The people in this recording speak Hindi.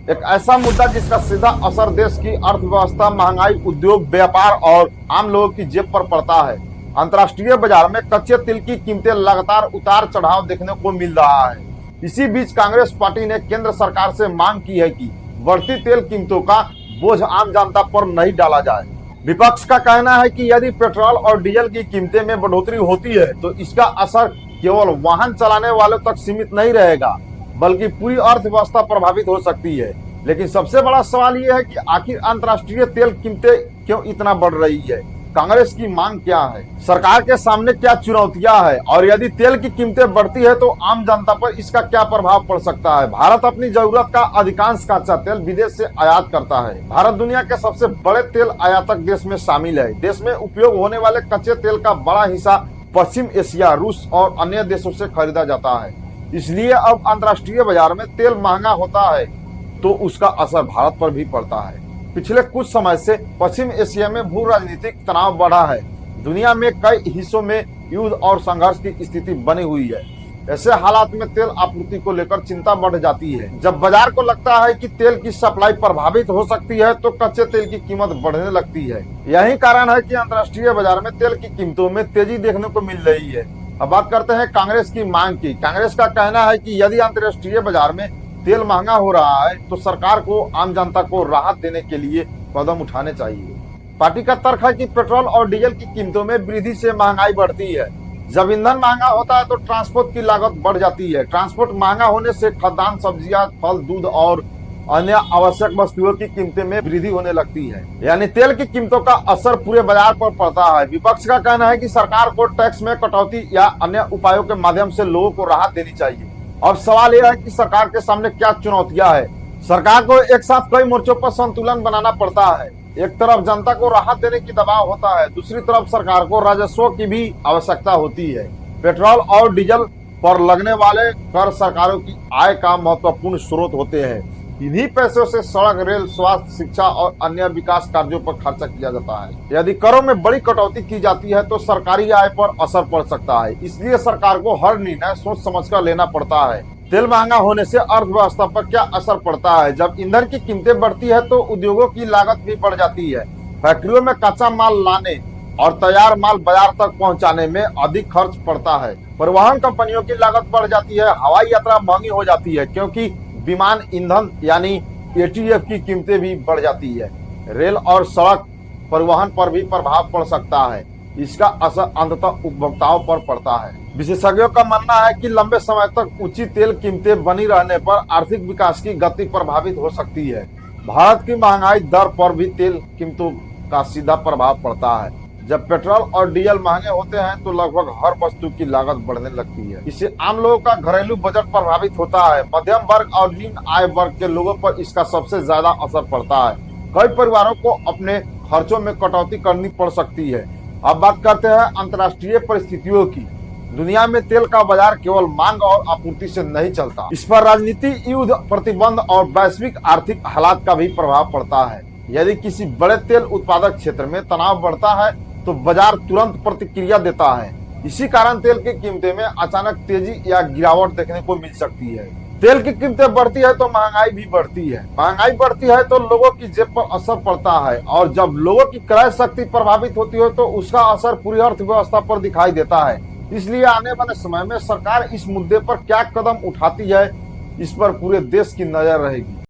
एक ऐसा मुद्दा जिसका सीधा असर देश की अर्थव्यवस्था, महंगाई, उद्योग, व्यापार और आम लोगों की जेब पर पड़ता है। अंतर्राष्ट्रीय बाजार में कच्चे तेल की कीमतें लगातार उतार चढ़ाव देखने को मिल रहा है। इसी बीच कांग्रेस पार्टी ने केंद्र सरकार से मांग की है कि बढ़ती तेल कीमतों का बोझ आम जनता पर नहीं डाला जाए। विपक्ष का कहना है कि यदि पेट्रोल और डीजल की कीमतें में बढ़ोतरी होती है तो इसका असर केवल वाहन चलाने वालों तक सीमित नहीं रहेगा, बल्कि पूरी अर्थव्यवस्था प्रभावित हो सकती है। लेकिन सबसे बड़ा सवाल यह है कि आखिर अंतर्राष्ट्रीय तेल कीमतें क्यों इतना बढ़ रही है? कांग्रेस की मांग क्या है? सरकार के सामने क्या चुनौतियां हैं? और यदि तेल की कीमतें बढ़ती है तो आम जनता पर इसका क्या प्रभाव पड़ सकता है? भारत अपनी जरूरत का अधिकांश कच्चा तेल विदेश से आयात करता है। भारत दुनिया के सबसे बड़े तेल आयातक देश में शामिल है। देश में उपयोग होने वाले कच्चे तेल का बड़ा हिस्सा पश्चिम एशिया, रूस और अन्य देशों से खरीदा जाता है। इसलिए अब अंतर्राष्ट्रीय बाजार में तेल महंगा होता है तो उसका असर भारत पर भी पड़ता है। पिछले कुछ समय से पश्चिम एशिया में भू राजनीतिक तनाव बढ़ा है। दुनिया में कई हिस्सों में युद्ध और संघर्ष की स्थिति बनी हुई है। ऐसे हालात में तेल आपूर्ति को लेकर चिंता बढ़ जाती है। जब बाजार को लगता है कि तेल की सप्लाई प्रभावित हो सकती है तो कच्चे तेल की कीमत बढ़ने लगती है। यही कारण है कि अंतर्राष्ट्रीय बाजार में तेल की कीमतों में तेजी देखने को मिल रही है। अब बात करते हैं कांग्रेस की मांग की। कांग्रेस का कहना है कि यदि अंतर्राष्ट्रीय बाजार में तेल महंगा हो रहा है तो सरकार को आम जनता को राहत देने के लिए कदम उठाने चाहिए। पार्टी का तर्क है कि पेट्रोल और डीजल की कीमतों में वृद्धि से महंगाई बढ़ती है। जब ईंधन महंगा होता है तो ट्रांसपोर्ट की लागत बढ़ जाती है। ट्रांसपोर्ट महंगा होने से खाद्यान्न, सब्जियां, फल, दूध और अन्य आवश्यक वस्तुओं की कीमतें में वृद्धि होने लगती है। यानी तेल की कीमतों का असर पूरे बाजार पर पड़ता है। विपक्ष का कहना है कि सरकार को टैक्स में कटौती या अन्य उपायों के माध्यम से लोगों को राहत देनी चाहिए। अब सवाल यह है कि सरकार के सामने क्या चुनौतियां हैं। सरकार को एक साथ कई मोर्चों पर संतुलन बनाना पड़ता है। एक तरफ जनता को राहत देने की दबाव होता है, दूसरी तरफ सरकार को राजस्व की भी आवश्यकता होती है। पेट्रोल और डीजल पर लगने वाले कर सरकारों की आय का महत्वपूर्ण स्रोत होते हैं। इन्हीं पैसों से सड़क, रेल, स्वास्थ्य, शिक्षा और अन्य विकास कार्यों पर खर्चा किया जाता है। यदि करों में बड़ी कटौती की जाती है तो सरकारी आय पर असर पड़ सकता है। इसलिए सरकार को हर निर्णय सोच समझकर लेना पड़ता है। तेल महंगा होने से अर्थव्यवस्था पर क्या असर पड़ता है? जब ईंधन की कीमतें बढ़ती है तो उद्योगों की लागत भी बढ़ जाती है। फैक्ट्रियों में कच्चा माल लाने और तैयार माल बाजार तक पहुंचाने में अधिक खर्च पड़ता है। परिवहन कंपनियों की लागत बढ़ जाती है। हवाई यात्रा महंगी हो जाती है क्योंकि विमान ईंधन यानी एटीएफ की कीमतें भी बढ़ जाती है। रेल और सड़क परिवहन पर भी प्रभाव पड़ सकता है। इसका असर अंततः उपभोक्ताओं पर पड़ता है। विशेषज्ञों का मानना है कि लंबे समय तक ऊंची तेल कीमतें बनी रहने पर आर्थिक विकास की गति प्रभावित हो सकती है। भारत की महंगाई दर पर भी तेल कीमतों का सीधा प्रभाव पड़ता है। जब पेट्रोल और डीजल महंगे होते हैं तो लगभग हर वस्तु की लागत बढ़ने लगती है। इससे आम लोगों का घरेलू बजट प्रभावित होता है। मध्यम वर्ग और निम्न आय वर्ग के लोगों पर इसका सबसे ज्यादा असर पड़ता है। कई परिवारों को अपने खर्चों में कटौती करनी पड़ सकती है। अब बात करते हैं अंतर्राष्ट्रीय परिस्थितियों की। दुनिया में तेल का बाजार केवल मांग और आपूर्ति से नहीं चलता। इस पर राजनीति, युद्ध, प्रतिबंध और वैश्विक आर्थिक हालात का भी प्रभाव पड़ता है। यदि किसी बड़े तेल उत्पादक क्षेत्र में तनाव बढ़ता है तो बाजार तुरंत प्रतिक्रिया देता है। इसी कारण तेल की कीमतें में अचानक तेजी या गिरावट देखने को मिल सकती है। तेल की कीमतें बढ़ती है तो महंगाई भी बढ़ती है। महंगाई बढ़ती है तो लोगों की जेब पर असर पड़ता है, और जब लोगों की क्रय शक्ति प्रभावित होती है तो उसका असर पूरी अर्थव्यवस्था पर दिखाई देता है। इसलिए आने वाले समय में सरकार इस मुद्दे पर क्या कदम उठाती है, इस पर पूरे देश की नजर रहेगी।